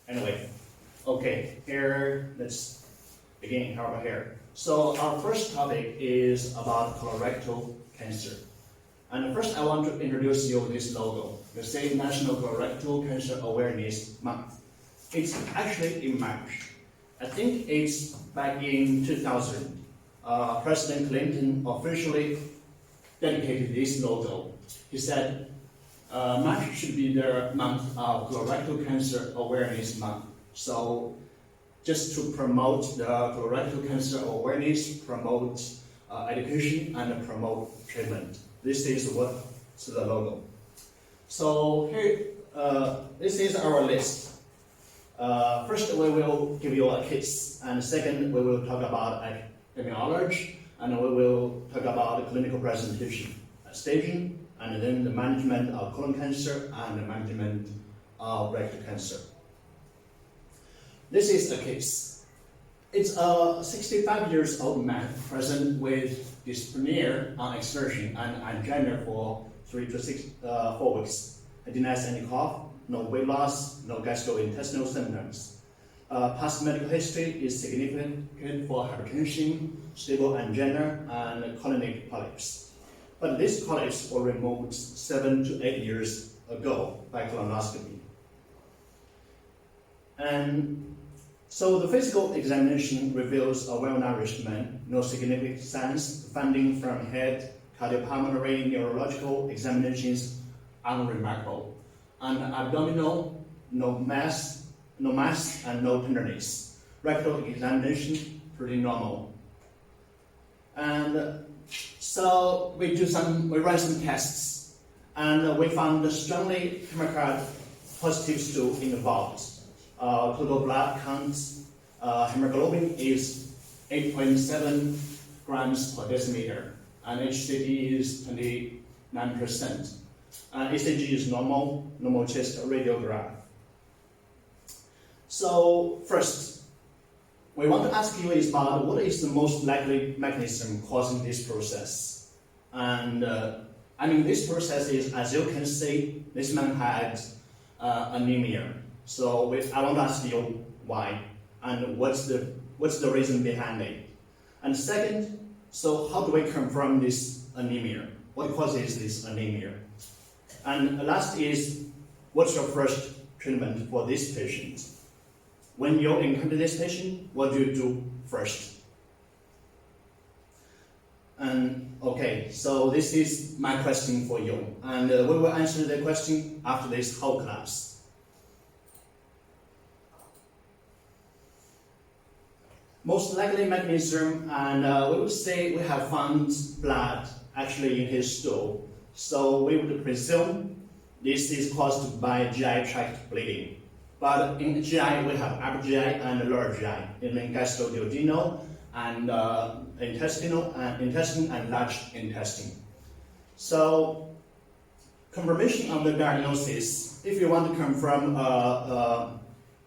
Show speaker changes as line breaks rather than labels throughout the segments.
Anyway, okay, here, let's begin our here. So our first topic is about colorectal cancer. And first I want to introduce you this logo. You see National Colorectal Cancer Awareness Month. It's actually in March. I think it's back in 2000. President Clinton officially dedicated this logo. He said, March should be the month of Colorectal Cancer Awareness Month. So just to promote the colorectal cancer awareness, promote education, and promote treatment. This is what's the logo. So here, this is our list. First, we will give you a case, and second, we will talk about epidemiology, and we will talk about the clinical presentation, staging, and then the management of colon cancer and the management of rectal cancer. This is a case. It's a 65 years old man present with dyspnea on exertion and angina for 3 to 4 weeks. He denies any cough, no weight loss, no gastrointestinal symptoms. Past medical history is significant for hypertension, stable angina, and colonic polyps. But these polyps were removed 7 to 8 years ago by colonoscopy. And so the physical examination reveals a well-nourished man, no significant signs, finding from head, cardiopulmonary, neurological examinations unremarkable. And abdominal, no mass, and no tenderness. Rectal examination, pretty normal. And so we ran some tests, and we found strongly chemical positive stool involved. Total blood count, hemoglobin is 8.7 grams per decimeter, and HCG is 29%. ECG is normal chest radiograph. So first, we want to ask you is about what is the most likely mechanism causing this process. And this process is, as you can see, this man had anemia. So I want to ask you why and what's the reason behind it. And second, so how do we confirm this anemia? What causes this anemia? And last is, what's your first treatment for this patient? When you encounter this patient, what do you do first? And okay, so this is my question for you, and we will answer the question after this whole class. Most likely mechanism, and we would say we have found blood actually in his stool. So we would presume this is caused by GI tract bleeding. But in GI, we have upper GI and lower GI, in gastroduodenal and intestine and large intestine. So confirmation of the diagnosis, if you want to confirm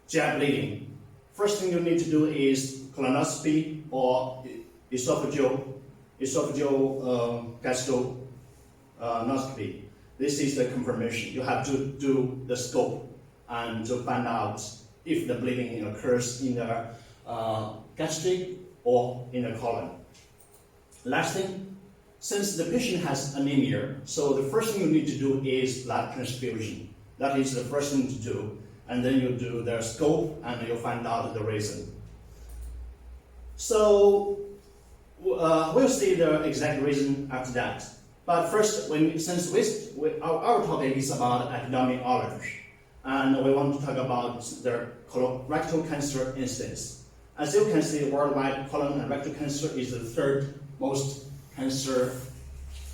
GI bleeding, first thing you need to do is colonoscopy or esophageal gastronoscopy. This is the confirmation. You have to do the scope and to find out if the bleeding occurs in the gastric or in the colon. Last thing, since the patient has anemia, so the first thing you need to do is blood transfusion. That is the first thing to do. And then you do the scope and you find out the reason. So we'll see the exact reason after that. But first, since our topic is about epidemiology, and we want to talk about the colorectal cancer incidence. As you can see, worldwide colon and rectal cancer is the third most cancer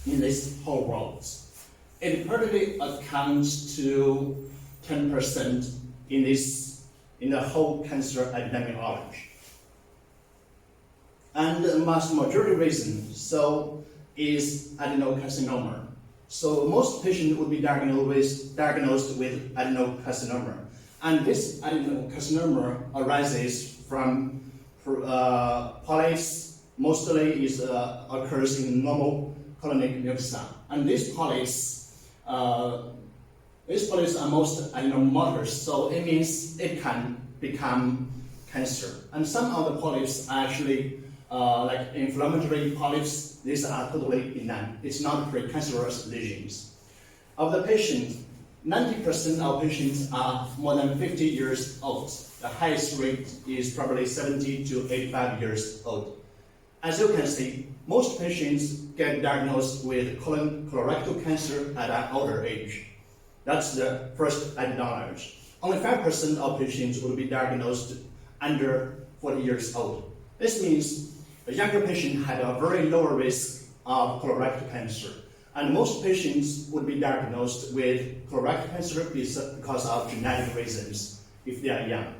in this whole world. It currently accounts to 10% in the whole cancer epidemiology. And the majority reason is adenocarcinoma. So most patients would be diagnosed with adenocarcinoma. And this adenocarcinoma arises from polyps, mostly occurs in normal colonic mucosa. And these polyps These polyps are most adenomatoous, so it means it can become cancer. And some of the polyps are actually like inflammatory polyps. These are totally benign. It's not precancerous lesions. Of the patients, 90% of patients are more than 50 years old. The highest rate is probably 70 to 85 years old. As you can see, most patients get diagnosed with colorectal cancer at an older age. That's the first knowledge. Only 5% of patients will be diagnosed under 40 years old. This means the younger patient had a very lower risk of colorectal cancer. And most patients would be diagnosed with colorectal cancer because of genetic reasons if they are young.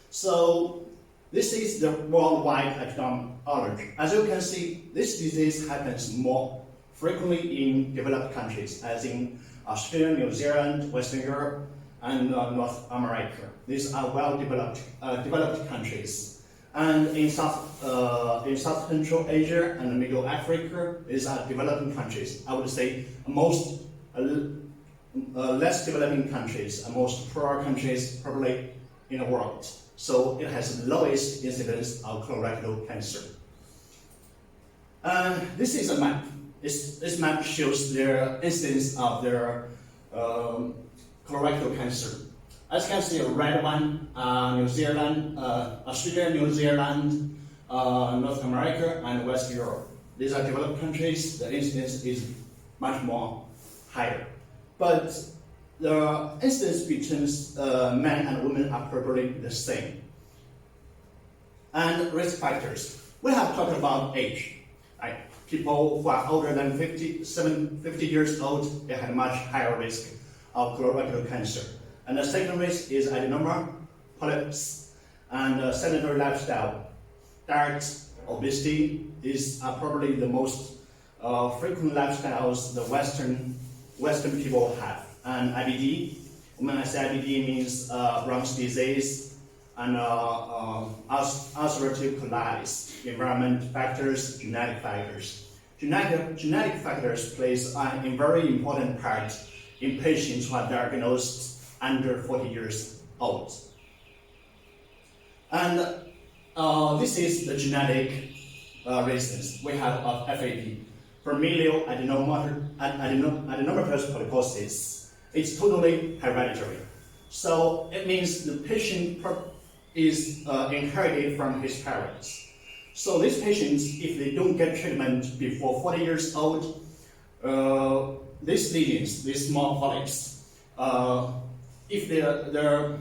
So this is the worldwide epidemiology. As you can see, this disease happens more frequently in developed countries, as in Australia, New Zealand, Western Europe, and North America. These are well-developed developed countries. And in South Central Asia and Middle Africa, these are developing countries. I would say most less developing countries, most poorer countries probably in the world. So it has the lowest incidence of colorectal cancer. This is a map. This map shows the incidence of their colorectal cancer. As you can see, a red one, New Zealand, Australia, New Zealand, North America, and West Europe. These are developed countries. The incidence is much more higher. But the incidence between men and women are probably the same. And risk factors. We have talked about age. Right? People who are older than 50 years old, they have a much higher risk of colorectal cancer. And the second risk is adenoma, polyps, and sedentary lifestyle. Diet, obesity, these are probably the most frequent lifestyles the Western people have. And IBD, when I say IBD, means Crohn's disease and ulcerative colitis, environment factors, genetic factors. Genetic factors plays a very important part in patients who are diagnosed under 40 years old. And this is the genetic reasons. We have FAP, familial adenomatous polyposis. It's totally hereditary. So it means the patient is inherited from his parents. So these patients, if they don't get treatment before 40 years old, these lesions, these small polyps, if the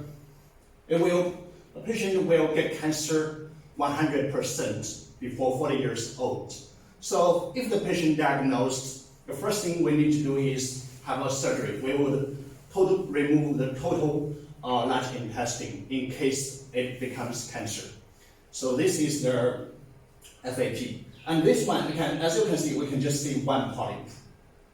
patient will get cancer 100% before 40 years old. So if the patient diagnosed, the first thing we need to do is have a surgery. We would remove the total large intestine in case it becomes cancer. So this is the FAP. And this one, as you can see, we can just see one polyp.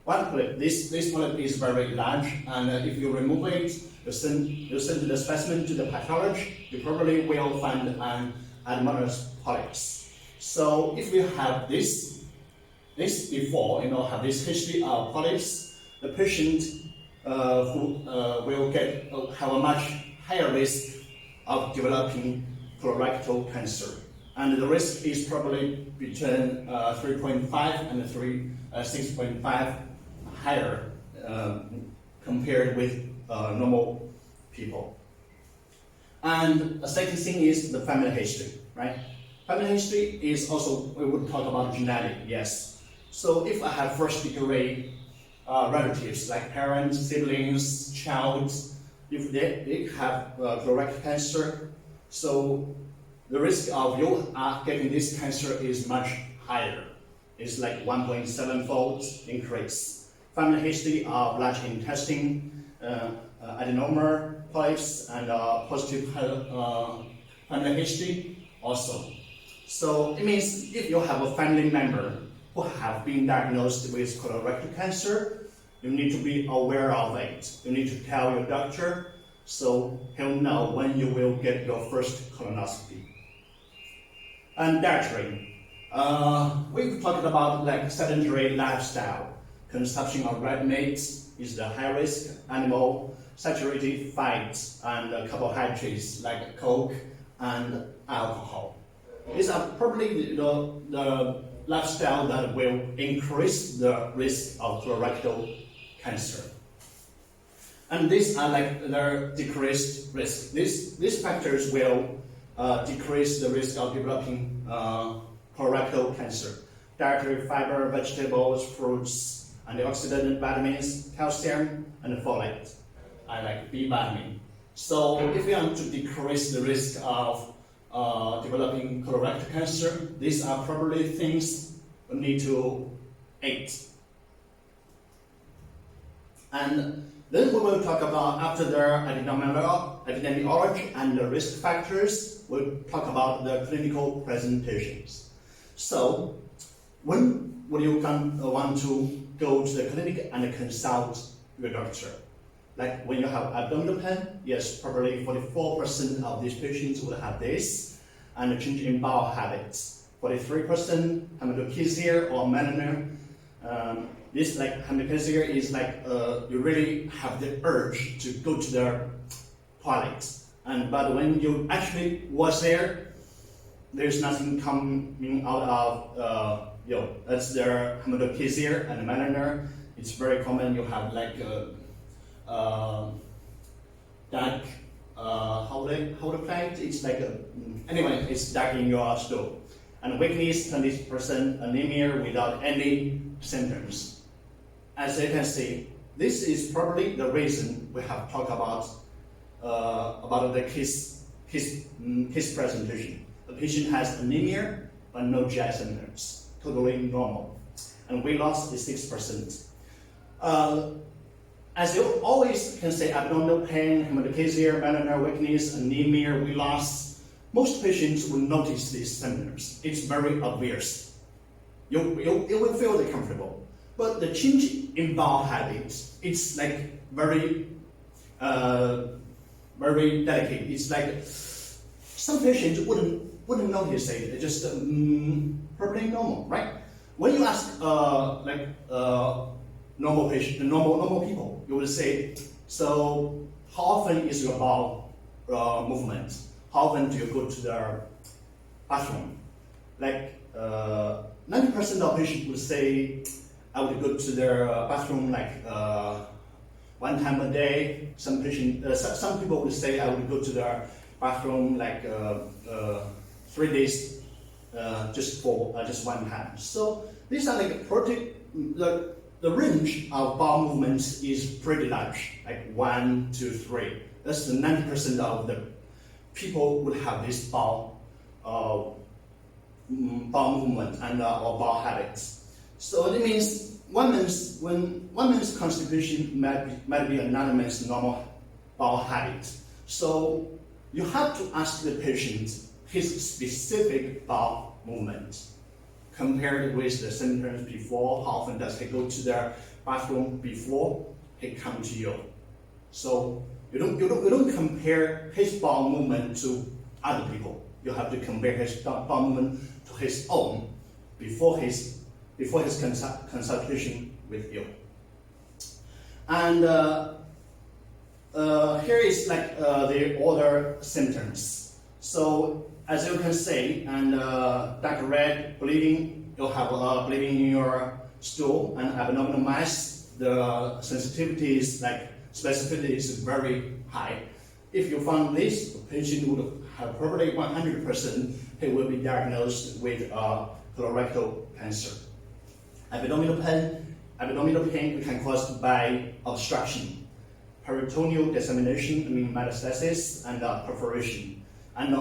One polyp. This polyp is very large, and if you remove it, you send the specimen to the pathologist, you probably will find an adenomatoous polyps. So if you have this before, have this history of polyps, the patient who will have a much higher risk of developing colorectal cancer. And the risk is probably between 3.5 and 6.5 higher compared with normal people. And the second thing is the family history, right? Family history is also, we would talk about genetic, yes. So if I have first degree relatives like parents, siblings, child, if they have colorectal cancer, so the risk of you getting this cancer is much higher. It's like 1.7-fold increase. Family history of large intestine, adenoma, polyps, and positive family history also. So it means if you have a family member who have been diagnosed with colorectal cancer, you need to be aware of it. You need to tell your doctor so he'll know when you will get your first colonoscopy. And dietary. We've talked about like sedentary lifestyle, consumption of red meats, is the high-risk animal saturated fats and carbohydrates like Coke and alcohol. These are probably the lifestyle that will increase the risk of colorectal cancer. And these are like the decreased risk. These factors will decrease the risk of developing colorectal cancer. Dietary fiber, vegetables, fruits, antioxidant vitamins, calcium, and folate. I like B vitamin. So if you want to decrease the risk of developing colorectal cancer, these are probably things we need to eat. And then we will talk about, after the epidemiology and the risk factors, we'll talk about the clinical presentations. So, when would you want to go to the clinic and consult your doctor? Like when you have abdominal pain, yes, probably 44% of these patients will have this, and a change in bowel habits. 43% hematochezia or melanoma. This like hematochezia is like you really have the urge to go to the toilet, but when you actually was there, there's nothing coming out of that's their hematochezia and melanoma. It's very common. You have like dark how to play it? It's like anyway, it's dark in your stool. And weakness, 20%, anemia without any symptoms. As you can see, this is probably the reason we have talked about the case presentation. The patient has anemia but no GI symptoms, totally normal, and weight loss is 6%. As you always can say, abdominal pain, hematochezia, melanoma, weakness, anemia, weight loss. Most patients will notice these symptoms. It's very obvious. You will feel comfortable. But the change in bowel habits, it's like very delicate. It's like some patients wouldn't notice it. It's just probably normal, right? When you ask normal people, you will say, so how often is your bowel movement? How often do you go to the bathroom? Like 90% of patients will say, I would go to their bathroom like one time a day. Some people will say I would go to their bathroom like 3 days just one time. So these are like the range of bowel movements is pretty large, like 1 to 3. That's the 90% of the people would have this bowel movement and or bowel habits. So it means one man's constipation might be another man's normal bowel habit. So you have to ask the patient his specific bowel movement, compared with the symptoms before. How often does he go to their bathroom before he come to you? So you don't compare his bowel movement to other people. You have to compare his bowel movement to his own before his consultation with you. And here is like the other symptoms. So as you can see, and dark red bleeding, you'll have bleeding in your stool, and abdominal mass. The sensitivity is like specificity is very high. If you found this, the patient would have probably 100%, he will be diagnosed with colorectal cancer. Abdominal pain can caused by obstruction, peritoneal dissemination, metastasis, and perforation. And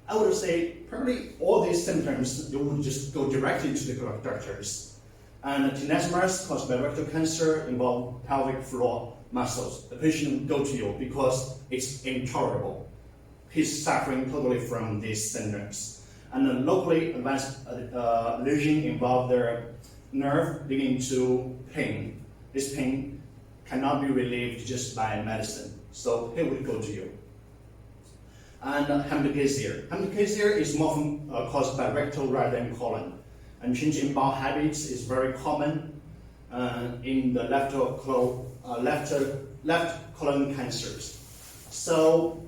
I would say probably all these symptoms, you would just go directly to the doctors. And tenesmus caused by rectal cancer involve pelvic floor muscles. The patient would go to you because it's intolerable. He's suffering totally from these symptoms. And then locally advanced lesion involve their nerve leading to pain. This pain cannot be relieved just by medicine. So he would go to you. And hematochezia. Hematochezia is more often caused by rectal rather than colon. And change in bowel habits is very common. in the left colon cancers. So,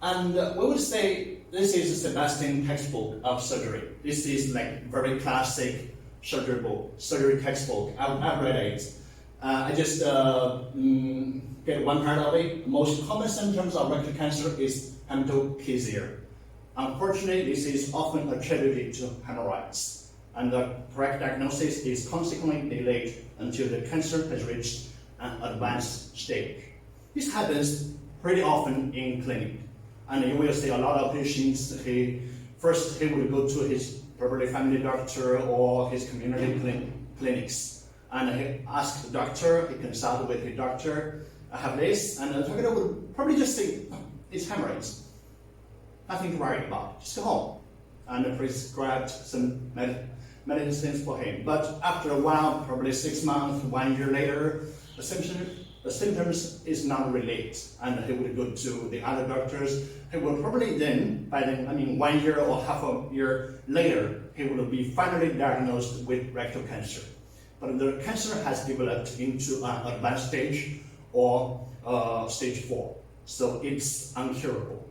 and we would say this is a Sebastian textbook of surgery. This is like very classic surgery textbook. I've read it. I just get one part of it. Most common symptoms of rectal cancer is hematochezia. Unfortunately, this is often attributed to hemorrhoids, and the correct diagnosis is consequently delayed until the cancer has reached an advanced stage. This happens pretty often in clinic, and you will see a lot of patients. He would go to his probably family doctor or his community clinics, and he asks the doctor. He consult with the doctor. I have this, and the doctor would probably just say, it's hemorrhoids. Nothing to worry about. Just go home, and prescribed some medicines for him. But after a while, probably 6 months, 1 year later, the symptoms is not related, and he would go to the other doctors. He will probably then, 1 year or half a year later, he will be finally diagnosed with rectal cancer. But the cancer has developed into an advanced stage or stage 4, so it's uncurable.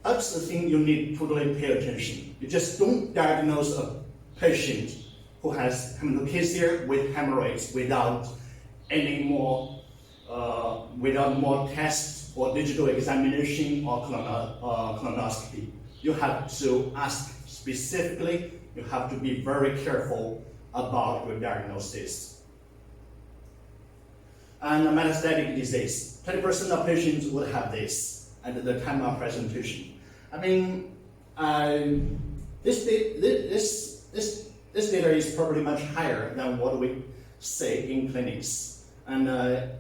That's the thing you need to totally pay attention. You just don't diagnose a patient who has hematochezia with hemorrhoids without any more, without more tests or digital examination or colonoscopy. You have to ask specifically. You have to be very careful about your diagnosis. And metastatic disease. 20% of patients would have this at the time of presentation. This data is probably much higher than what we say in clinics. And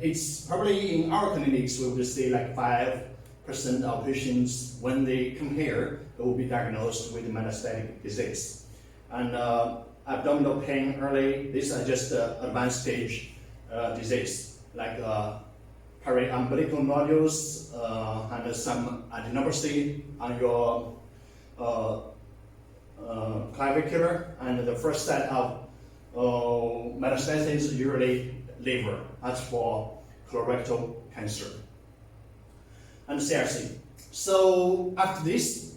it's probably in our clinics, we will see like 5% of patients, when they come here, they will be diagnosed with metastatic disease. And abdominal pain early, these are just advanced stage disease, like periumbilical nodules and some adenopathy on your clavicular, and the first set of metastasis usually liver. That's for colorectal cancer and CRC. So after these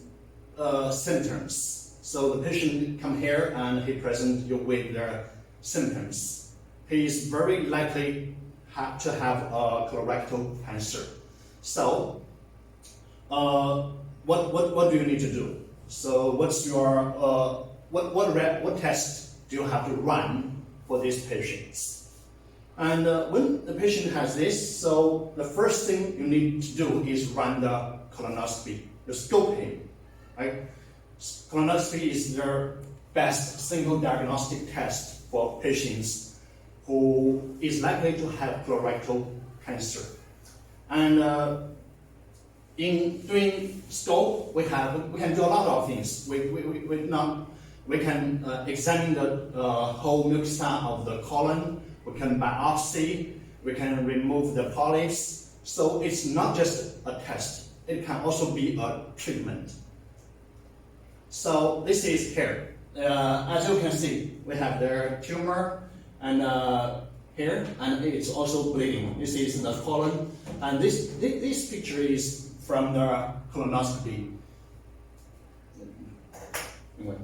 symptoms, so the patient come here and he presents you with their symptoms. He is very likely to have colorectal cancer. So what do you need to do? So what's your what test do you have to run for these patients? And when the patient has this, so the first thing you need to do is run the colonoscopy, the scope him, right? Colonoscopy is the best single diagnostic test for patients who is likely to have colorectal cancer. And in doing scope, we can do a lot of things. We can examine the whole mucosa of the colon. We can biopsy. We can remove the polyps. So it's not just a test. It can also be a treatment. So this is here. As you can see, we have the tumor and here, and it's also bleeding. This is the colon, and this picture is from the colonoscopy. Anyway.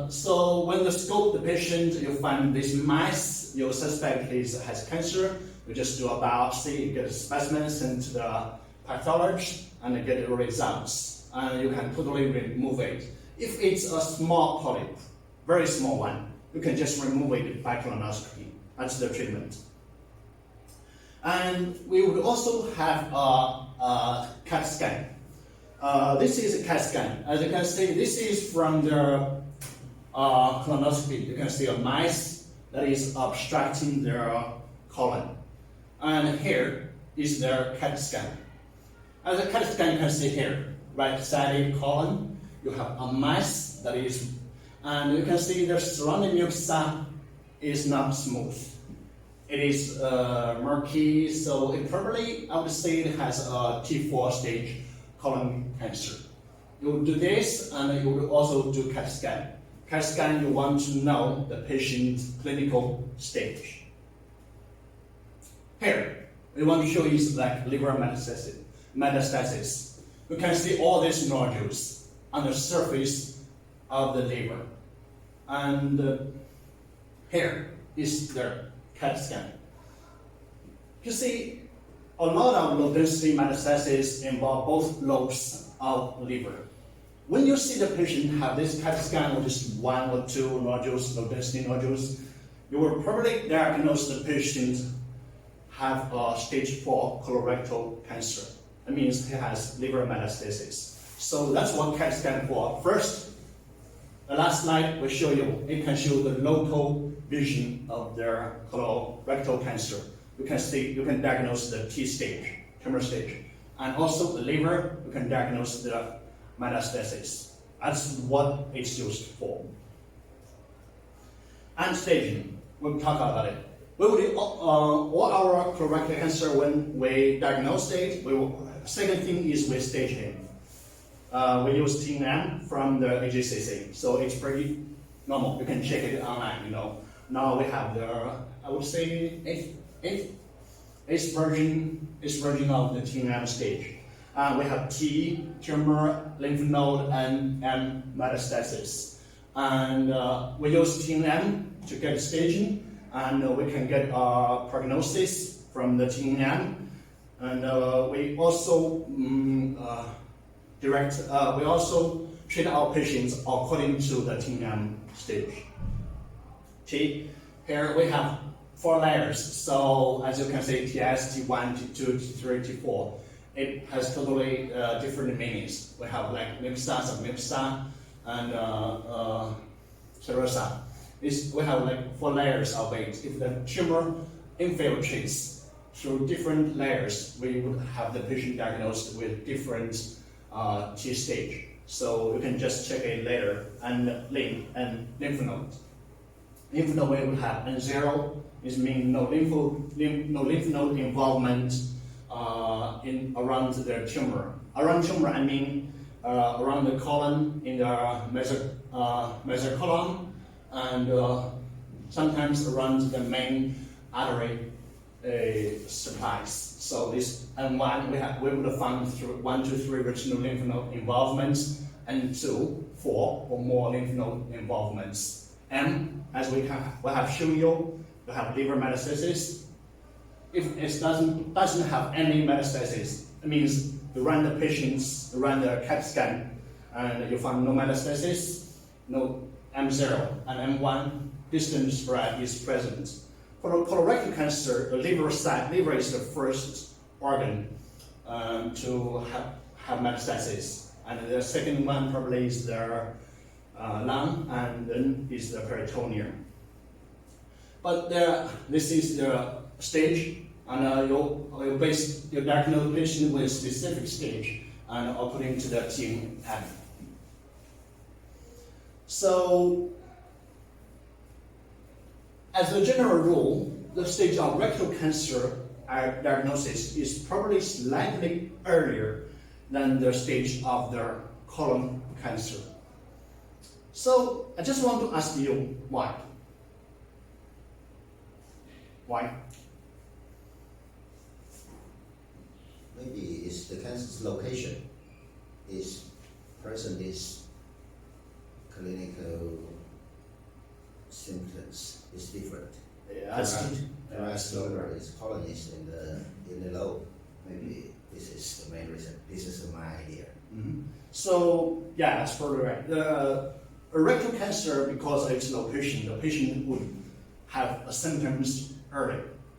So when you scope the patient, you find this mass, you suspect he has cancer. You just do a biopsy, you get a specimen sent to the pathologist, and you get the results. And you can totally remove it. If it's a small polyp, very small one, you can just remove it by colonoscopy. That's the treatment. And we would also have a CAT scan. This is a CAT scan. As you can see, this is from the colonoscopy. You can see a mass that is obstructing their colon. And here is their CAT scan. As a CAT scan, you can see here, right-sided colon, you have a mass that is, and you can see the surrounding mucosa is not smooth. It is murky, so it probably, I would say, it has a T4 stage colon cancer. You will do this, and you will also do CAT scan. CAT scan, you want to know the patient's clinical stage. Here, we want to show you like liver metastasis. You can see all these nodules on the surface of the liver. And here is the CAT scan. You see, a lot of low-density metastases involve both lobes of liver. When you see the patient have this CAT scan with just 1 or 2 nodules, low-density nodules, you will probably diagnose the patient have a stage 4 colorectal cancer. That means he has liver metastasis. So that's what CAT scan for. First, the last slide will show you, it can show the local vision of their colorectal cancer. You can diagnose the T stage, tumor stage. And also the liver, you can diagnose the metastasis. That's what it's used for. And staging, we'll talk about it. We will do all our colorectal cancer when we diagnose it. Second thing is we stage him. We use TNM from the AJCC, so it's pretty normal. You can check it online. Now we have the, I would say, eighth version of the TNM stage. We have T, tumor, lymph node, and M, metastasis. And we use TNM to get staging, and we can get prognosis from the TNM. And we also we also treat our patients according to the TNM stage. T, here we have 4 layers. So as you can see, TS, T1, T2, T3, T4. It has totally different meanings. We have like MIPSA, sub-MIPSA, and serosa. We have like 4 layers of it. If the tumor infiltrates through different layers, we would have the patient diagnosed with different T stage. So you can just check it later. And lymph node. Lymph node we will have N0, is mean no lymph node involvement around the tumor. Around tumor, I mean around the colon, in the mesocolon, and sometimes around the main artery supplies. So this N1 we would have found through 1 to 3 regional lymph node involvements, and 2, 4 or more lymph node involvements. M, as we have shown you, we have liver metastasis. If it doesn't have any metastasis, it means you run the CAT scan, and you find no metastasis, no M0, and M1 distant spread is present. For colorectal cancer, the liver is the first organ to have metastasis, and the second one probably is the lung, and then is the peritoneum. But this is the stage, and you base your diagnosis with a specific stage, and according to the TNM. So, as a general rule, the stage of rectal cancer diagnosis is probably slightly earlier than the stage of the colon cancer. So, I just want to ask you why. Why?
Maybe it's the cancer's location. Is clinical symptoms is different.
Yeah,
Whereas liver is colon is in the lobe. Maybe this is the main reason. This is my idea.
Mm-hmm. So yeah, that's probably right. The rectal cancer, because of its location, the patient would have symptoms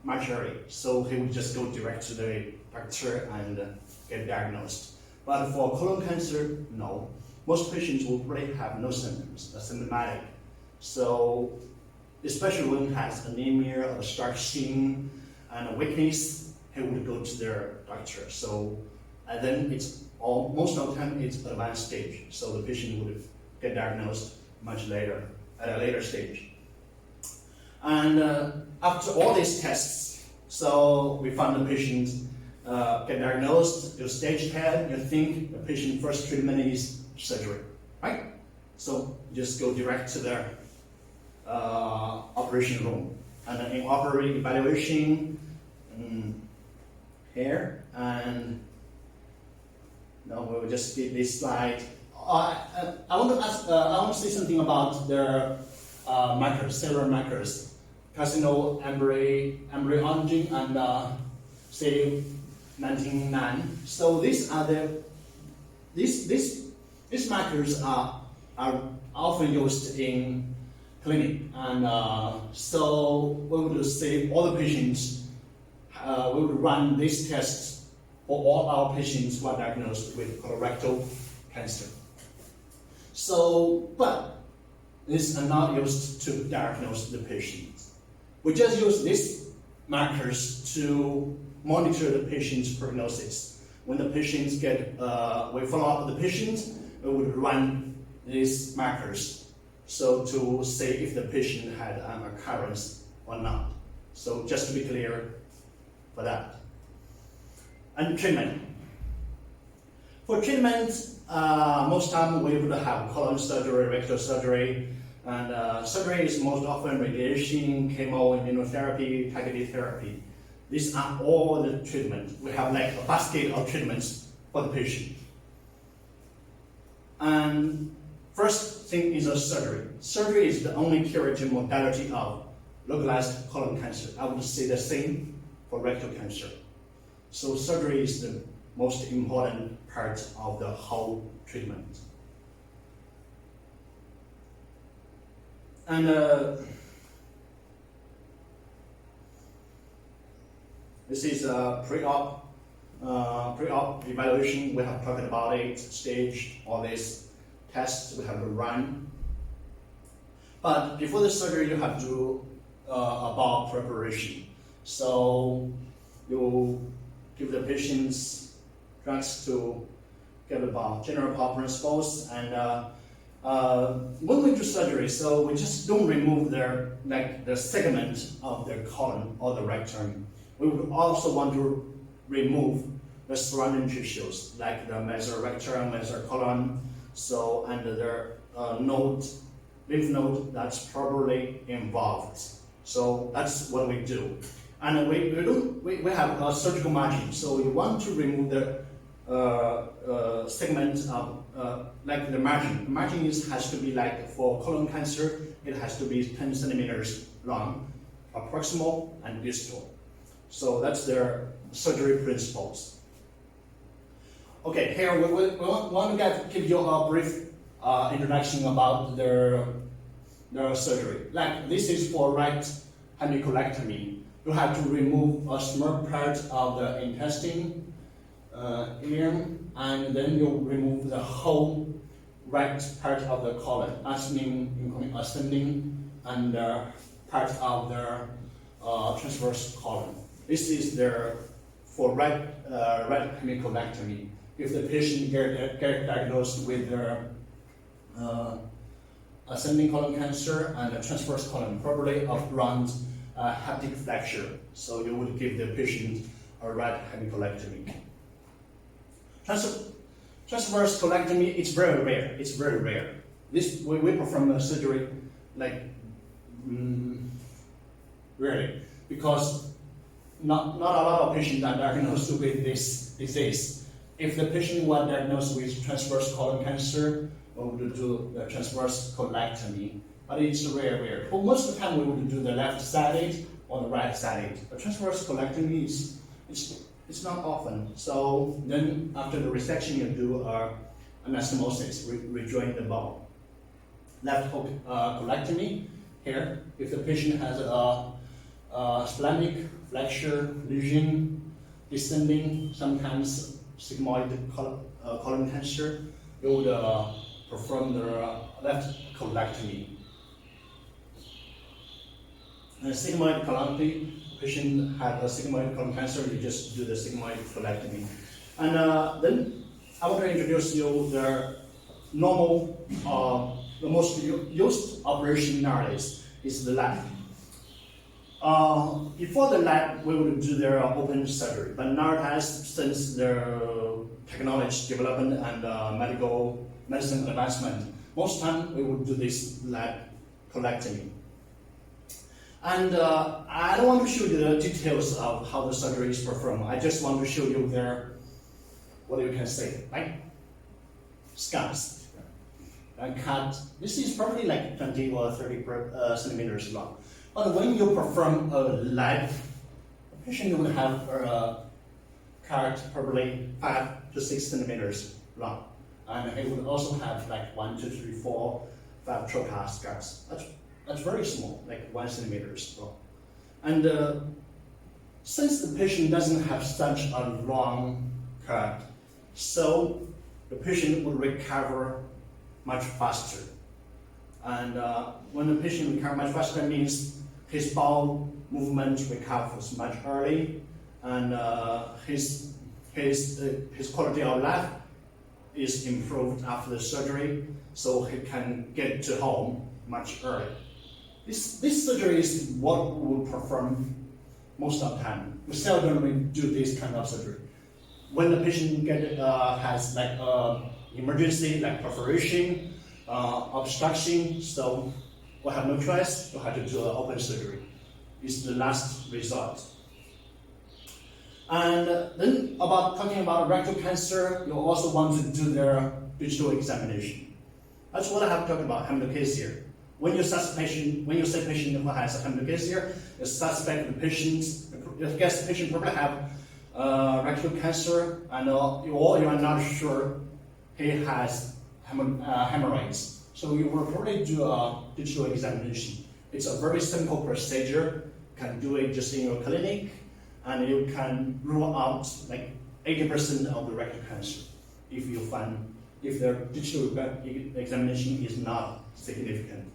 much early. So he would just go direct to the doctor and get diagnosed. But for colon cancer, no. Most patients will probably have no symptoms, asymptomatic. So, especially when he has anemia or stark skin and a weakness, he would go to their doctor. So, and then most of the time it's advanced stage. So the patient would get diagnosed much later, at a later stage. And after all these tests, so we found the patient get diagnosed, you stage care, you think the patient first treatment is surgery, right? So just go direct to the operation room. And then in operating evaluation, here, and now we will just skip this slide. I want to say something about the markers, several markers, carcinoma, embryology, and CD99. So these are these markers are often used in clinic, and so we would say all the patients, we would run these tests for all our patients who are diagnosed with colorectal cancer. So, but these are not used to diagnose the patients. We just use these markers to monitor the patient's prognosis. When the patients get, we follow up the patient, we would run these markers so to say if the patient had an occurrence or not. So just to be clear for that. And treatment. For treatment, most time we would have colon surgery, rectal surgery, and surgery is most often radiation, chemo, immunotherapy, targeted therapy. These are all the treatment. We have like a basket of treatments for the patient. And first thing is a surgery. Surgery is the only curative modality of localized colon cancer. I would say the same for rectal cancer. So surgery is the most important part of the whole treatment. And this is a pre-op evaluation. We have talked about it, stage, all these tests we have to run. But before the surgery, you have to do about preparation. So you give the patients drugs to get about general power principles, and when we do surgery, so we just don't remove the segment of their colon or the rectum. We would also want to remove the surrounding tissues like the mesorectum, mesocolon, so and the lymph node that's probably involved. So that's what we do. And we have a surgical margin, so we want to remove the segment of like the margin. The margin has to be like for colon cancer, it has to be 10 centimeters long, proximal and distal. So that's their surgery principles. Okay, here we want to give you a brief introduction about their surgery. Like this is for right hemicolectomy. You have to remove a small part of the intestine, and then you remove the whole right part of the colon, including ascending and part of the transverse colon. This is for right hemicolectomy. If the patient get diagnosed with ascending colon cancer and transverse colon, probably around hepatic fracture, so you would give the patient a right hemicolectomy. Transverse colectomy, it's very rare. It's very rare. This we perform a surgery like rarely, because not a lot of patients are diagnosed with this disease. If the patient was diagnosed with transverse colon cancer, we would do the transverse colectomy, but it's rare. But most of the time we would do the left-sided or the right-sided. The transverse colectomy it's not often. So then after the resection, you do anastomosis, rejoin the bone. Left colectomy, here, if the patient has a splenic fracture lesion, descending, sometimes sigmoid colon cancer, you would perform the left colectomy. And sigmoid colectomy, patient had a sigmoid colon cancer, you just do the sigmoid colectomy. And then I want to introduce you the normal, the most used operation nowadays is the lab. Before the lab, we would do their open surgery, but nowadays, since the technology development and medicine advancement, Most time we would do this lab colectomy. And I don't want to show you the details of how the surgery is performed. I just want to show you their, what you can say, right? Scans. And cut. This is probably like 20 or 30 centimeters long. But when you perform a lab, the patient will have a cut probably 5 to 6 centimeters long. And it would also have like 1, 2, 3, 4, 5 trocar scars. That's very small, like 1 centimeter long. And since the patient doesn't have such a long cut, so the patient will recover much faster. And when the patient recovers much faster, that means his bowel movement recovers much early, and his quality of life is improved after the surgery, so he can get to home much earlier. This surgery is what we will perform most of the time. We seldom do this kind of surgery. When the patient has like emergency, like perforation, obstruction, so we have no choice, we have to do an open surgery. It's the last resort. And then talking about rectal cancer, you also want to do their digital examination. That's what I have talked about, hematochezia. When you say patient who has a hematochezia, you suspect the patient, you guess the patient probably have rectal cancer, and or you are not sure he has hemorrhoids. So you will probably do a digital examination. It's a very simple procedure. You can do it just in your clinic, and you can rule out like 80% of the rectal cancer if the digital examination is not significant.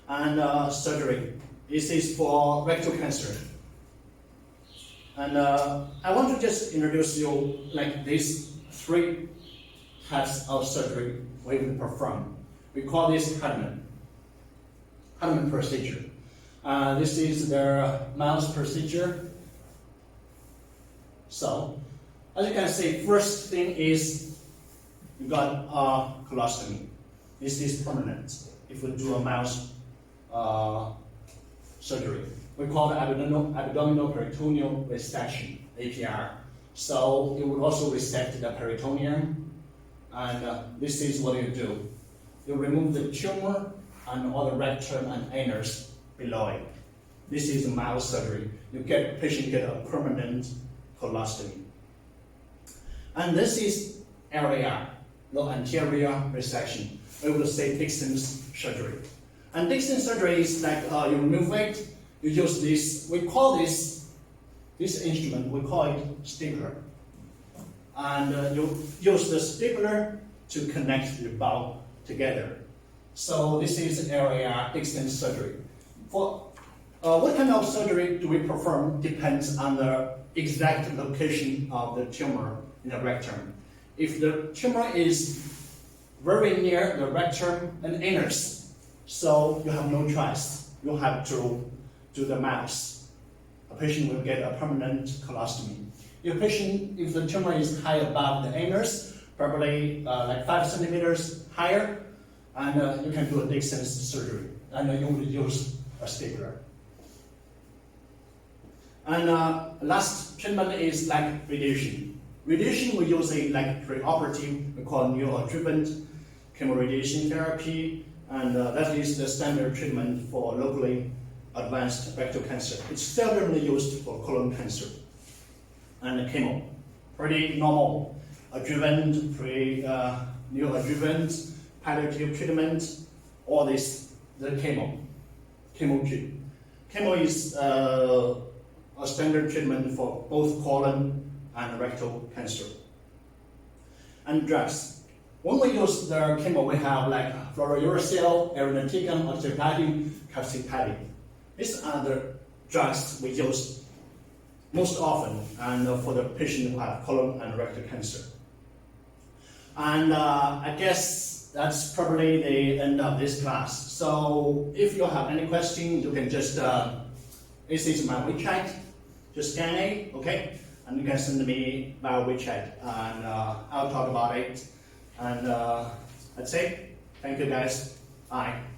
And surgery. This is for rectal cancer. And I want to just introduce you like these 3 types of surgery we will perform. We call this Hadman procedure. This is their mouse procedure. So, as you can see, first thing is you got a colostomy. This is permanent. If we do a mouse surgery, we call it abdominal peritoneal resection, APR. So it would also resect the peritoneum, and this is what you do. You remove the tumor and all the rectum and anus below it. This is a mouse surgery. Patient get a permanent colostomy. And this is LAR, the anterior resection. We will say Dixon's surgery. And Dixon's surgery is like you remove it, you use this, we call this instrument, we call it stapler. And you use the stapler to connect the bowel together. So this is LAR, Dixon's surgery. For what kind of surgery do we perform depends on the exact location of the tumor in the rectum. If the tumor is very near the rectum and anus, so you have no choice. You have to do the mouse. A patient will get a permanent colostomy. If the tumor is high above the anus, probably like 5 centimeters higher, and you can do a Dixon's surgery, and you will use a stapler. And last treatment is like radiation. Radiation we use it like preoperative, we call neoadjuvant chemoradiation therapy, and that is the standard treatment for locally advanced rectal cancer. It's seldomly used for colon cancer. And chemo, pretty normal. Adjuvant, neoadjuvant, palliative treatment, all this, the chemo. Chemo is a standard treatment for both colon and rectal cancer. And drugs. When we use the chemo, we have like fluorouracil, irinotecan, oxaliplatin, capecitabine. These are the drugs we use most often and for the patient who have colon and rectal cancer. And I guess that's probably the end of this class. So if you have any question, you can just, this is my WeChat, just scan it, okay? And you can send me via WeChat, and I'll talk about it. And that's it. Thank you guys. Bye.